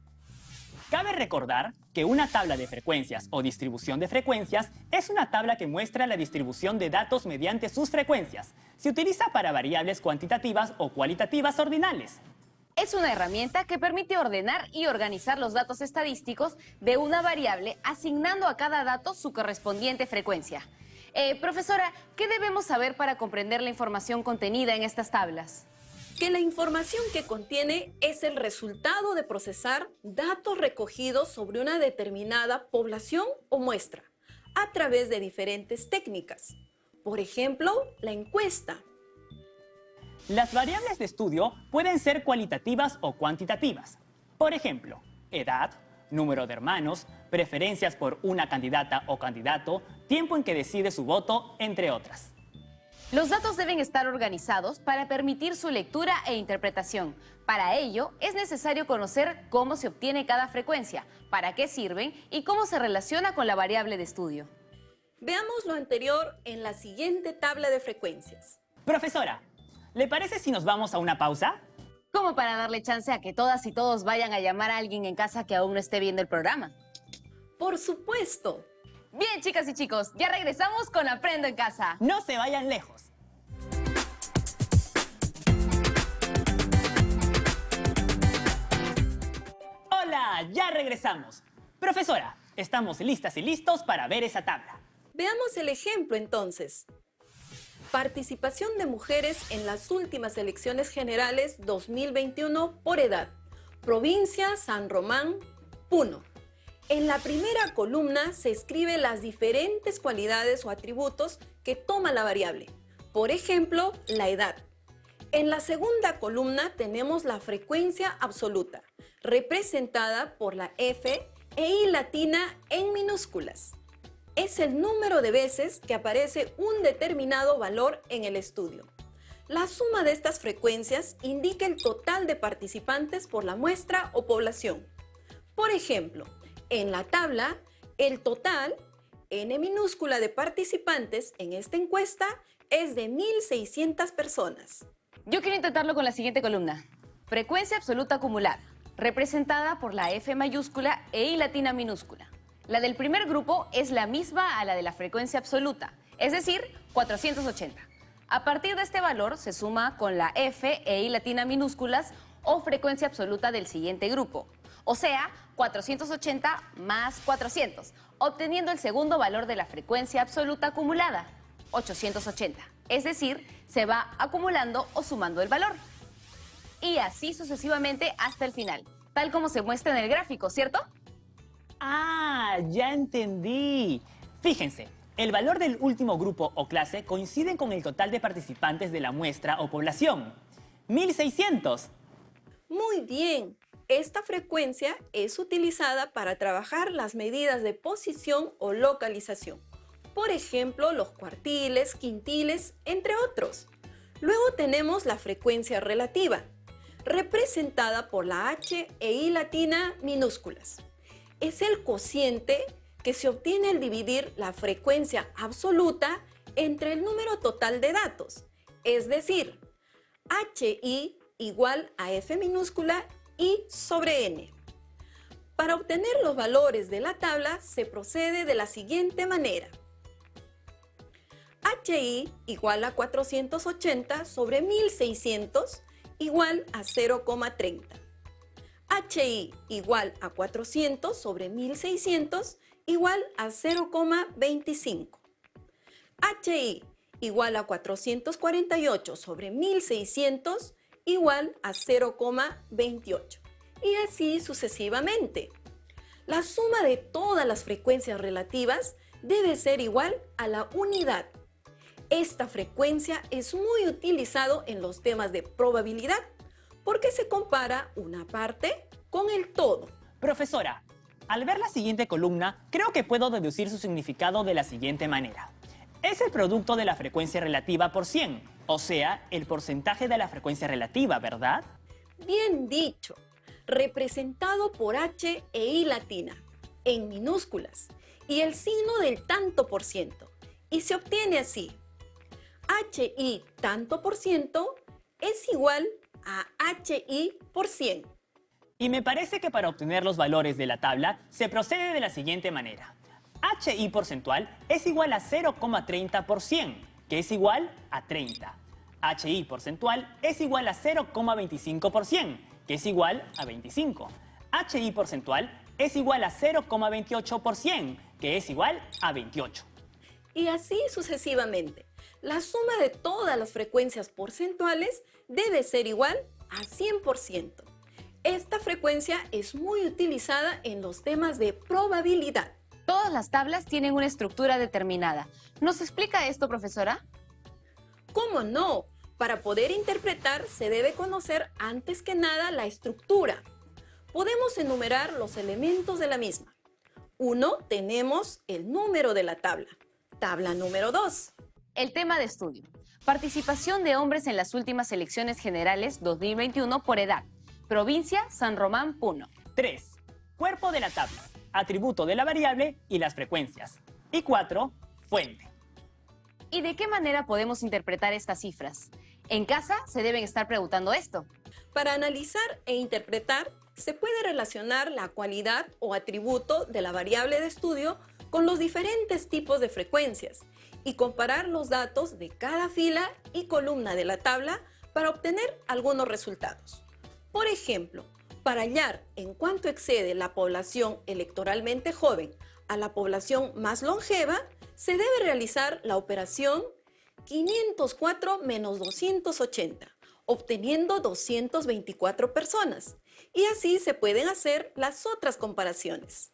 Cabe recordar que una tabla de frecuencias o distribución de frecuencias es una tabla que muestra la distribución de datos mediante sus frecuencias. Se utiliza para variables cuantitativas o cualitativas ordinales. Es una herramienta que permite ordenar y organizar los datos estadísticos de una variable, asignando a cada dato su correspondiente frecuencia. Profesora, ¿qué debemos saber para comprender la información contenida en estas tablas? Que la información que contiene es el resultado de procesar datos recogidos sobre una determinada población o muestra a través de diferentes técnicas. Por ejemplo, la encuesta. Las variables de estudio pueden ser cualitativas o cuantitativas. Por ejemplo, edad, número de hermanos, preferencias por una candidata o candidato, tiempo en que decide su voto, entre otras. Los datos deben estar organizados para permitir su lectura e interpretación. Para ello, es necesario conocer cómo se obtiene cada frecuencia, para qué sirven y cómo se relaciona con la variable de estudio. Veamos lo anterior en la siguiente tabla de frecuencias. Profesora, ¿le parece si nos vamos a una pausa? Como para darle chance a que todas y todos vayan a llamar a alguien en casa que aún no esté viendo el programa. ¡Por supuesto! Bien, chicas y chicos, ya regresamos con Aprendo en Casa. No se vayan lejos. Hola, ya regresamos. Profesora, estamos listas y listos para ver esa tabla. Veamos el ejemplo entonces. Participación de mujeres en las últimas elecciones generales 2021 por edad. Provincia San Román, Puno. En la primera columna se escriben las diferentes cualidades o atributos que toma la variable. Por ejemplo, la edad. En la segunda columna tenemos la frecuencia absoluta, representada por la F e I latina en minúsculas. Es el número de veces que aparece un determinado valor en el estudio. La suma de estas frecuencias indica el total de participantes por la muestra o población. Por ejemplo, en la tabla, el total, N minúscula de participantes en esta encuesta, es de 1.600 personas. Yo quiero intentarlo con la siguiente columna. Frecuencia absoluta acumulada, representada por la F mayúscula e I latina minúscula. La del primer grupo es la misma a la de la frecuencia absoluta, es decir, 480. A partir de este valor se suma con la F e I latina minúsculas o frecuencia absoluta del siguiente grupo, o sea, 480 más 400, obteniendo el segundo valor de la frecuencia absoluta acumulada, 880. Es decir, se va acumulando o sumando el valor. Y así sucesivamente hasta el final, tal como se muestra en el gráfico, ¿cierto? ¡Ah, ya entendí! Fíjense, el valor del último grupo o clase coincide con el total de participantes de la muestra o población. 1.600. Muy bien. Esta frecuencia es utilizada para trabajar las medidas de posición o localización. Por ejemplo, los cuartiles, quintiles, entre otros. Luego tenemos la frecuencia relativa, representada por la H e I latina minúsculas. Es el cociente que se obtiene al dividir la frecuencia absoluta entre el número total de datos, es decir, HI igual a F minúscula I sobre N. Para obtener los valores de la tabla se procede de la siguiente manera. HI igual a 480 sobre 1600 igual a 0,30. HI igual a 400 sobre 1600 igual a 0,25. HI igual a 448 sobre 1600 igual a 0,28. Y así sucesivamente. La suma de todas las frecuencias relativas debe ser igual a la unidad. Esta frecuencia es muy utilizado en los temas de probabilidad porque se compara una parte con el todo. Profesora, al ver la siguiente columna, creo que puedo deducir su significado de la siguiente manera. Es el producto de la frecuencia relativa por 100, o sea, el porcentaje de la frecuencia relativa, ¿verdad? Bien dicho, representado por H e I latina, en minúsculas, y el signo del tanto por ciento, y se obtiene así. HI tanto por ciento es igual a HI por 100. Y me parece que para obtener los valores de la tabla se procede de la siguiente manera. HI porcentual es igual a 0,30%, que es igual a 30. HI porcentual es igual a 0,25%, que es igual a 25. HI porcentual es igual a 0,28%, que es igual a 28. Y así sucesivamente. La suma de todas las frecuencias porcentuales debe ser igual a 100%. Esta frecuencia es muy utilizada en los temas de probabilidad. Todas las tablas tienen una estructura determinada. ¿Nos explica esto, profesora? ¿Cómo no? Para poder interpretar se debe conocer antes que nada la estructura. Podemos enumerar los elementos de la misma. 1. Tenemos el número de la tabla. Tabla número 2. El tema de estudio. Participación de hombres en las últimas elecciones generales 2021 por edad. Provincia San Román, Puno. 3. Cuerpo de la tabla, atributo de la variable y las frecuencias. Y 4. Fuente. ¿Y de qué manera podemos interpretar estas cifras? En casa se deben estar preguntando esto. Para analizar e interpretar, se puede relacionar la cualidad o atributo de la variable de estudio con los diferentes tipos de frecuencias y comparar los datos de cada fila y columna de la tabla para obtener algunos resultados. Por ejemplo, para hallar en cuánto excede la población electoralmente joven a la población más longeva, se debe realizar la operación 504 menos 280, obteniendo 224 personas. Y así se pueden hacer las otras comparaciones.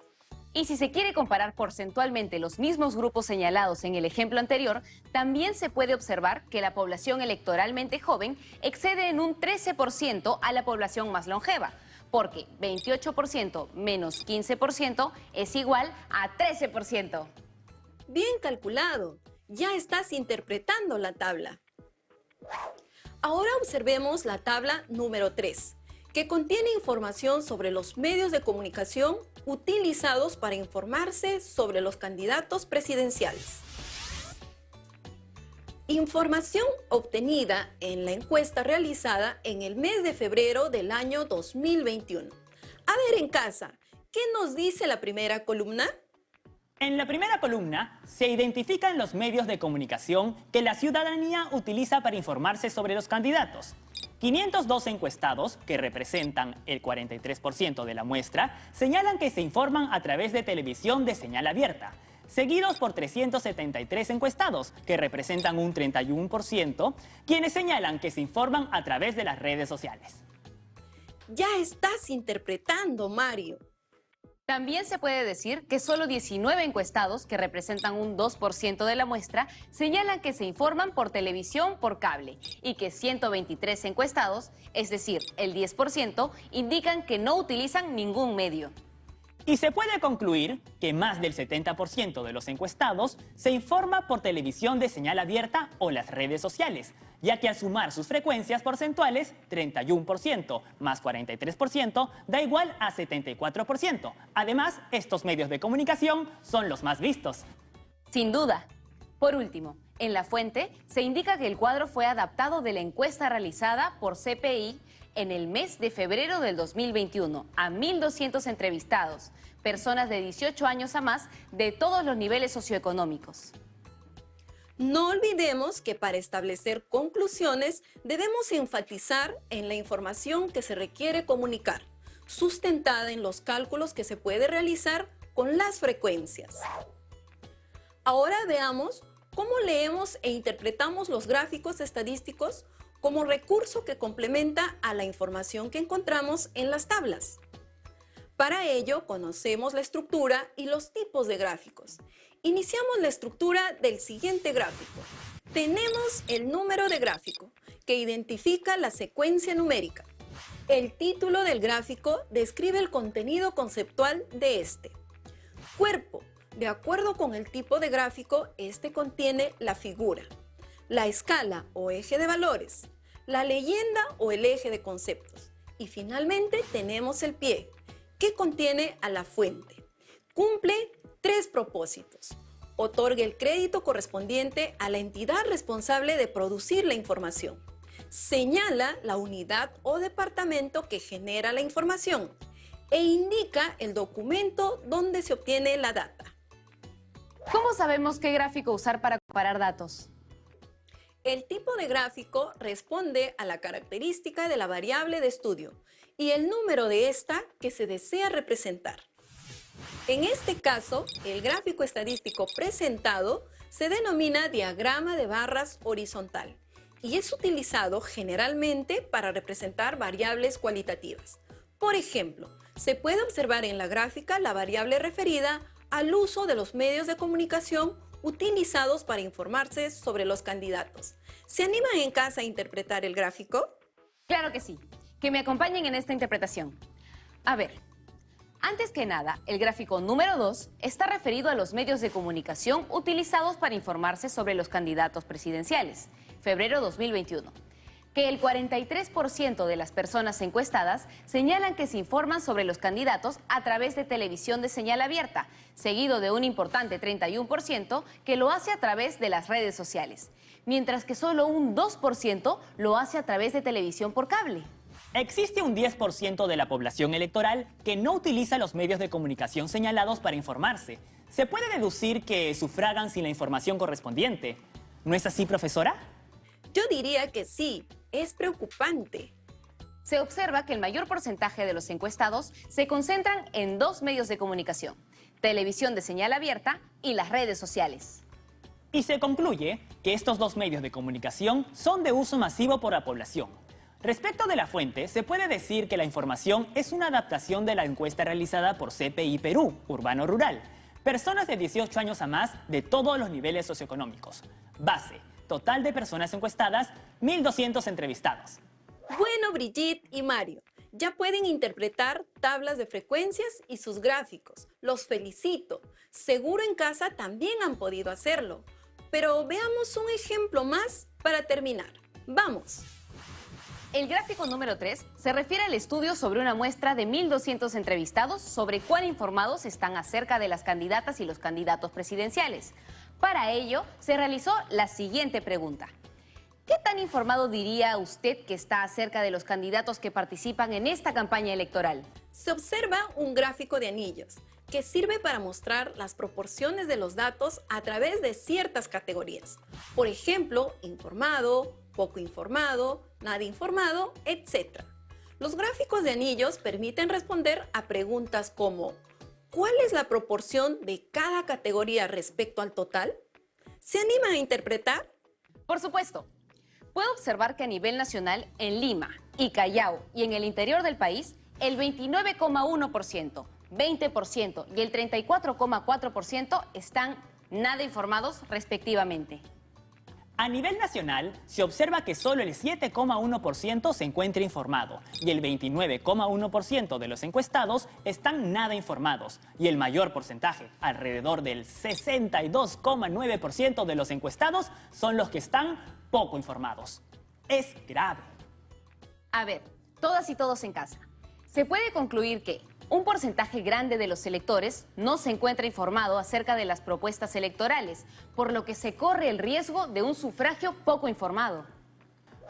Y si se quiere comparar porcentualmente los mismos grupos señalados en el ejemplo anterior, también se puede observar que la población electoralmente joven excede en un 13% a la población más longeva, porque 28% menos 15% es igual a 13%. Bien calculado, ya estás interpretando la tabla. Ahora observemos la tabla número 3, que contiene información sobre los medios de comunicación utilizados para informarse sobre los candidatos presidenciales. Información obtenida en la encuesta realizada en el mes de febrero del año 2021. A ver en casa, ¿qué nos dice la primera columna? En la primera columna se identifican los medios de comunicación que la ciudadanía utiliza para informarse sobre los candidatos. 502 encuestados, que representan el 43% de la muestra, señalan que se informan a través de televisión de señal abierta, seguidos por 373 encuestados, que representan un 31%, quienes señalan que se informan a través de las redes sociales. Ya estás interpretando, Mario. También se puede decir que solo 19 encuestados, que representan un 2% de la muestra, señalan que se informan por televisión por cable y que 123 encuestados, es decir, el 10%, indican que no utilizan ningún medio. Y se puede concluir que más del 70% de los encuestados se informa por televisión de señal abierta o las redes sociales, ya que al sumar sus frecuencias porcentuales, 31% más 43% da igual a 74%. Además, estos medios de comunicación son los más vistos. Sin duda. Por último, en la fuente se indica que el cuadro fue adaptado de la encuesta realizada por CPI en el mes de febrero del 2021 a 1.200 entrevistados, personas de 18 años a más de todos los niveles socioeconómicos. No olvidemos que para establecer conclusiones debemos enfatizar en la información que se requiere comunicar, sustentada en los cálculos que se puede realizar con las frecuencias. Ahora veamos cómo leemos e interpretamos los gráficos estadísticos como recurso que complementa a la información que encontramos en las tablas. Para ello, conocemos la estructura y los tipos de gráficos. Iniciamos la estructura del siguiente gráfico. Tenemos el número de gráfico, que identifica la secuencia numérica. El título del gráfico describe el contenido conceptual de este. Cuerpo. De acuerdo con el tipo de gráfico, este contiene la figura, la escala o eje de valores, la leyenda o el eje de conceptos. Y finalmente tenemos el pie, que contiene a la fuente. Cumple 3 propósitos. Otorga el crédito correspondiente a la entidad responsable de producir la información. señala la unidad o departamento que genera la información e indica el documento donde se obtiene la data. ¿Cómo sabemos qué gráfico usar para comparar datos? El tipo de gráfico responde a la característica de la variable de estudio y el número de esta que se desea representar. En este caso, el gráfico estadístico presentado se denomina diagrama de barras horizontal y es utilizado generalmente para representar variables cualitativas. Por ejemplo, se puede observar en la gráfica la variable referida al uso de los medios de comunicación utilizados para informarse sobre los candidatos. ¿Se animan en casa a interpretar el gráfico? Claro que sí. Que me acompañen en esta interpretación. A ver, antes que nada, el gráfico número 2 está referido a los medios de comunicación utilizados para informarse sobre los candidatos presidenciales, febrero 2021. Que el 43% de las personas encuestadas señalan que se informan sobre los candidatos a través de televisión de señal abierta, seguido de un importante 31% que lo hace a través de las redes sociales, mientras que solo un 2% lo hace a través de televisión por cable. Existe un 10% de la población electoral que no utiliza los medios de comunicación señalados para informarse. Se puede deducir que sufragan sin la información correspondiente. ¿No es así, profesora? Yo diría que sí, es preocupante. Se observa que el mayor porcentaje de los encuestados se concentran en dos medios de comunicación, televisión de señal abierta y las redes sociales. Y se concluye que estos dos medios de comunicación son de uso masivo por la población. Respecto de la fuente, se puede decir que la información es una adaptación de la encuesta realizada por CPI Perú, Urbano Rural. Personas de 18 años a más de todos los niveles socioeconómicos. Base: total de personas encuestadas, 1.200 entrevistados. Bueno, Brigitte y Mario, ya pueden interpretar tablas de frecuencias y sus gráficos. Los felicito. Seguro en casa también han podido hacerlo. Pero veamos un ejemplo más para terminar. ¡Vamos! El gráfico número 3 se refiere al estudio sobre una muestra de 1.200 entrevistados sobre cuán informados están acerca de las candidatas y los candidatos presidenciales. Para ello, se realizó la siguiente pregunta. ¿Qué tan informado diría usted que está acerca de los candidatos que participan en esta campaña electoral? Se observa un gráfico de anillos que sirve para mostrar las proporciones de los datos a través de ciertas categorías. Por ejemplo, informado, poco informado, nada informado, etc. Los gráficos de anillos permiten responder a preguntas como ¿cuál es la proporción de cada categoría respecto al total? ¿Se animan a interpretar? Por supuesto. Puedo observar que a nivel nacional, en Lima y Callao y en el interior del país, el 29,1%, 20% y el 34,4% están nada informados respectivamente. A nivel nacional, se observa que solo el 7,1% se encuentra informado y el 29,1% de los encuestados están nada informados y el mayor porcentaje, alrededor del 62,9% de los encuestados, son los que están poco informados. Es grave. A ver, todas y todos en casa, se puede concluir que un porcentaje grande de los electores no se encuentra informado acerca de las propuestas electorales, por lo que se corre el riesgo de un sufragio poco informado.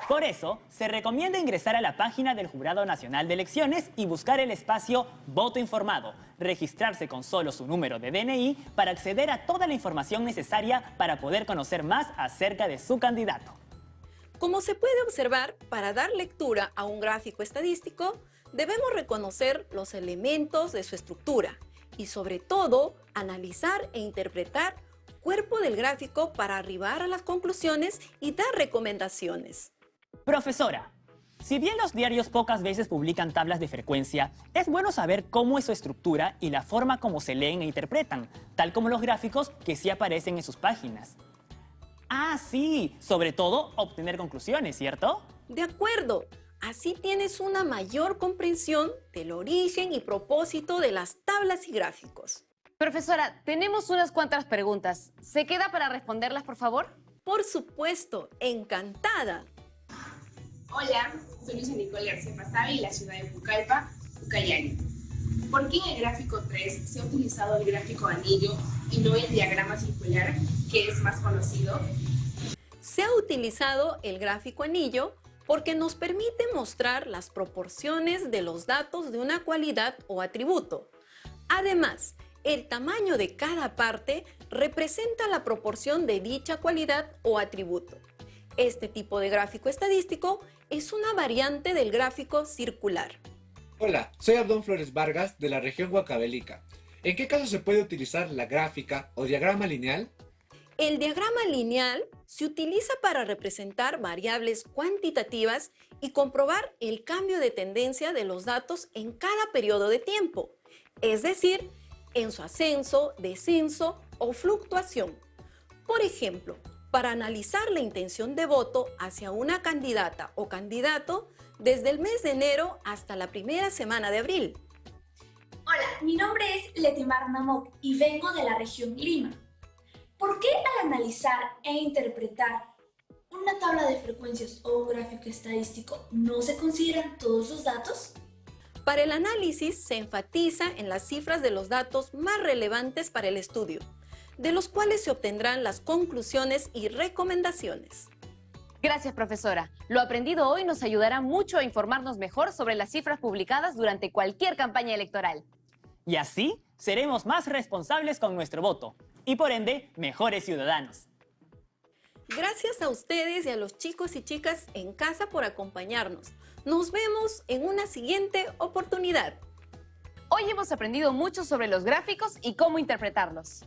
Por eso, se recomienda ingresar a la página del Jurado Nacional de Elecciones y buscar el espacio Voto Informado, registrarse con solo su número de DNI para acceder a toda la información necesaria para poder conocer más acerca de su candidato. Como se puede observar, para dar lectura a un gráfico estadístico, debemos reconocer los elementos de su estructura y, sobre todo, analizar e interpretar el cuerpo del gráfico para arribar a las conclusiones y dar recomendaciones. Profesora, si bien los diarios pocas veces publican tablas de frecuencia, es bueno saber cómo es su estructura y la forma como se leen e interpretan, tal como los gráficos que sí aparecen en sus páginas. Ah, sí, sobre todo obtener conclusiones, ¿cierto? De acuerdo. Así tienes una mayor comprensión del origen y propósito de las tablas y gráficos. Profesora, tenemos unas cuantas preguntas. ¿Se queda para responderlas, por favor? Por supuesto, encantada. Hola, soy Luisa Nicole García Pasavi, de la ciudad de Pucallpa, Ucayali. ¿Por qué en el gráfico 3 se ha utilizado el gráfico anillo y no el diagrama circular, que es más conocido? Se ha utilizado el gráfico anillo porque nos permite mostrar las proporciones de los datos de una cualidad o atributo. Además, el tamaño de cada parte representa la proporción de dicha cualidad o atributo. Este tipo de gráfico estadístico es una variante del gráfico circular. Hola, soy Abdón Flores Vargas de la región Huancavelica. ¿En qué caso se puede utilizar la gráfica o diagrama lineal? El diagrama lineal se utiliza para representar variables cuantitativas y comprobar el cambio de tendencia de los datos en cada periodo de tiempo, es decir, en su ascenso, descenso o fluctuación. Por ejemplo, para analizar la intención de voto hacia una candidata o candidato desde el mes de enero hasta la primera semana de abril. Hola, mi nombre es Letimar Namok y vengo de la región Lima. ¿Por qué al analizar e interpretar una tabla de frecuencias o un gráfico estadístico no se consideran todos los datos? Para el análisis se enfatiza en las cifras de los datos más relevantes para el estudio, de los cuales se obtendrán las conclusiones y recomendaciones. Gracias, profesora. Lo aprendido hoy nos ayudará mucho a informarnos mejor sobre las cifras publicadas durante cualquier campaña electoral. Y así seremos más responsables con nuestro voto y por ende mejores ciudadanos. Gracias a ustedes y a los chicos y chicas en casa por acompañarnos. Nos vemos en una siguiente oportunidad. Hoy hemos aprendido mucho sobre los gráficos y cómo interpretarlos.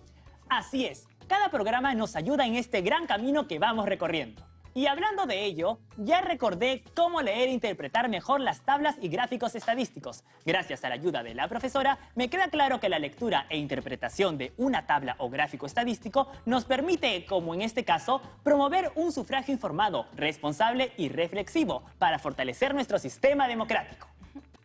Así es, cada programa nos ayuda en este gran camino que vamos recorriendo. Y hablando de ello, ya recordé cómo leer e interpretar mejor las tablas y gráficos estadísticos. Gracias a la ayuda de la profesora, me queda claro que la lectura e interpretación de una tabla o gráfico estadístico nos permite, como en este caso, promover un sufragio informado, responsable y reflexivo para fortalecer nuestro sistema democrático.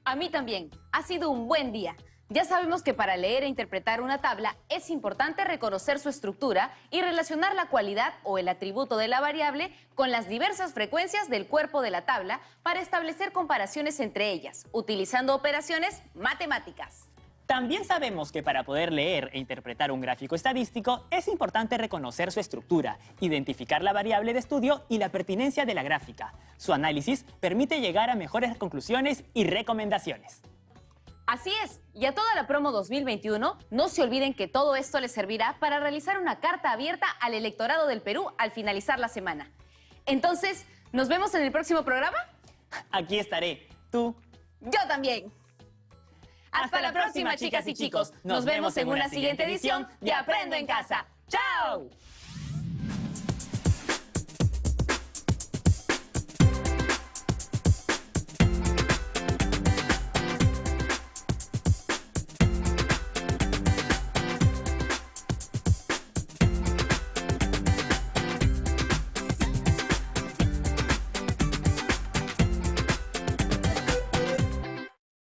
A mí también. Ha sido un buen día. Ya sabemos que para leer e interpretar una tabla es importante reconocer su estructura y relacionar la cualidad o el atributo de la variable con las diversas frecuencias del cuerpo de la tabla para establecer comparaciones entre ellas, utilizando operaciones matemáticas. También sabemos que para poder leer e interpretar un gráfico estadístico es importante reconocer su estructura, identificar la variable de estudio y la pertinencia de la gráfica. Su análisis permite llegar a mejores conclusiones y recomendaciones. Así es, y a toda la promo 2021, no se olviden que todo esto les servirá para realizar una carta abierta al electorado del Perú al finalizar la semana. Entonces, ¿nos vemos en el próximo programa? Aquí estaré. ¿Tú? Yo también. Hasta la próxima, chicas y chicos. Nos vemos en una siguiente edición de Aprendo en Casa. ¡Chao!